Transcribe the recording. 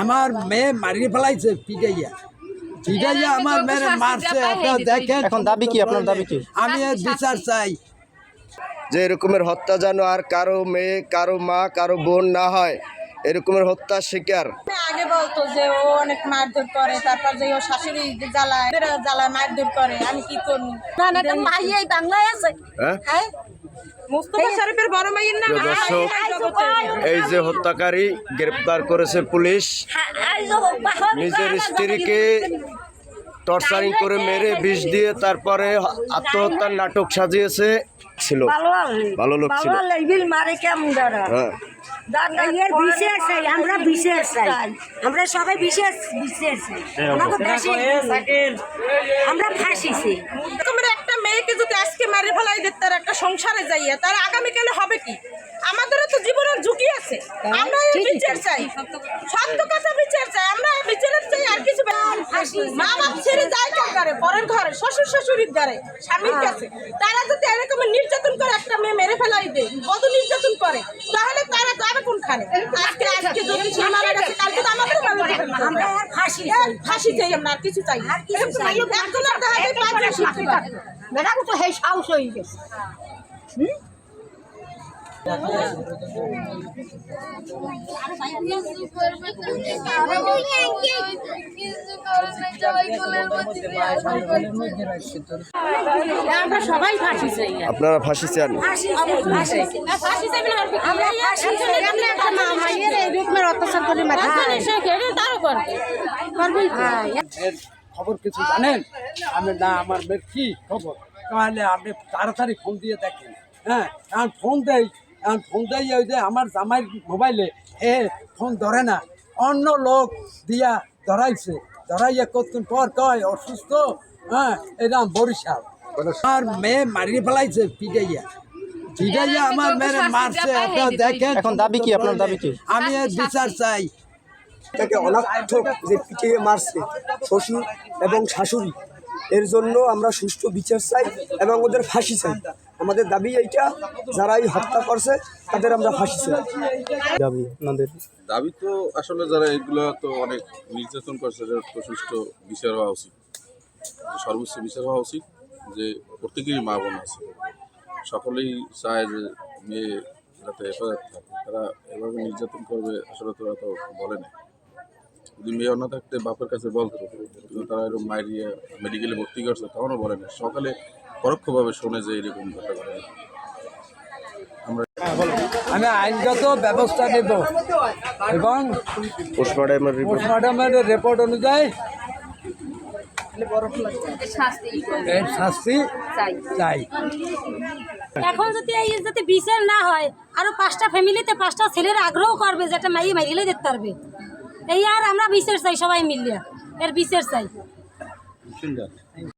আমার মেয়ে মারিয়ে ফেলাইছে পিটাইয়া পিটাইয়া আমার মেয়ে মারছে। আপনারা দেখেন এখন দাবি কি আপনার দাবি কি? আমি এর বিচার চাই যে এরকমের হত্যা যেন আর কারো মেয়ে কারো মা কারো বোন না হয়, এরকমের হত্যার শিকার। আগে বলতো যে ও অনেক মারধর করে, তারপর যে ও শাশুড়ি জ্বালায় মারধর করে, আমি কি করবো? না না মাই এই বাংলায় আছে। হ্যাঁ মুস্তাফা শরীফের বড় মাইয়ের নাম। দর্শক, এই যে হত্যাকারী গ্রেপ্তার করেছে পুলিশ, নিজের স্ত্রীকে টর্চারিং করে মেরে বিষ দিয়ে তারপরে আত্মহত্যার নাটক সাজিয়েছে। ছিল ভালো লোক ছিল। হ্যাঁ আমরা বিশেষ চাই, আমরা সবাই বিশেষ চাই, আমরা ফাঁসিছি। তোমার একটা মেয়েকে যদি আজকে মারি ফেলাই দিতে তার একটা সংসারে যাইয়া, তার আগামীকালে হবে কি? আমাদেরও তো জীবনের ঝুঁকি আছে। আমরা বিচার চাই, সত্য কথা বিচার চাই, আমরা বিচারের চাই। আর কিছু মা বাপ ছেড়ে যায় কার ঘরে, পরের ঘরে, শ্বশুর শাশুড়ির ঘরে, স্বামীর কাছে। তারা যদি এরকম নির্যাতন করে, একটা মেয়ে মেরে ফেলাই দেয়, কত নির্যাতন করে, তাহলে তারা যাবে কোনখানে? আজকে যদি সে মারা গেছে, কালকে তো আমাদের আমরা ফাঁসি চাই, আমরা আর কিছু চাই। একজনের দেখা যায় পাঁচজন শিখতে পারে। ম্যাডাম তো হে সাহস হয়ে গেছে। আমরা সবাই ফাঁসি চাই। আপনারা ফাঁসি চান? খবর কিছু জানেন? আমি না, আমার মেয়ের কি খবর? তাহলে আপনি তাড়াতাড়ি ফোন দিয়ে দেখেন। হ্যাঁ, এখন ফোন দেয় ওই যে আমার জামাইয়ের মোবাইলে ফোন ধরে না, অন্য লোক দিয়া ধরাইয়া কতক্ষণ পর কয় অসুস্থ। হ্যাঁ, এরকম বরিশাল। আমার মেয়ে মারিয়ে ফেলাইছে পিটাইয়া আমার মেয়ে মারছে। আপনারা দেখেন। এখন দাবি কি আপনার দাবি কি? আমি এর বিচার চাই। তাকে অনার্থক যে পিটিয়ে মারছে শ্বশুর এবং শাশুড়ি, এর জন্য আমরা সুষ্ঠু বিচার চাই এবং ওদের ফাঁসি চাই। আমাদের দাবি এইটা, যারা এই হত্যা করছে তাদের আমরা ফাঁসি চাই। দাবি আপনাদের? দাবি তো আসলে যারা এগুলো তো অনেক নির্যাতন করছে, তো সুষ্ঠু বিচার হওয়া উচিত, সর্বোচ্চ বিচার হওয়া উচিত। যে প্রত্যেকেরই মা বোন আছে, সকলেই চায় যে মেয়ে যাতে হেফাজত থাকে। তারা এভাবে নির্যাতন করবে আসলে তোরা তো বলে না। যদি মেয়ে অন্য থাকতে বাপের কাছে বলতো, কিন্তু তারা এরকম মায়েরিয়ে মেডিকেলে ভর্তি করছে, তখনও বলে না। সকালে পরোক্ষভাবে শোনে যে এরকম ঘটনা ঘটে। আমি আইনগত ব্যবস্থা নেব এবং পোস্টমর্টমের রিপোর্ট অনুযায়ী শাস্তি চাই। এখন যদি এই যাতে বিচার না হয়, আরো 5টা ফ্যামিলিতে 5টা ছেলের আগ্রহ করবে যেটা মাইলে দিতে পারবে। এই আর আমরা বিচার চাই, সবাই মিলিয়ে এর বিচার চাই।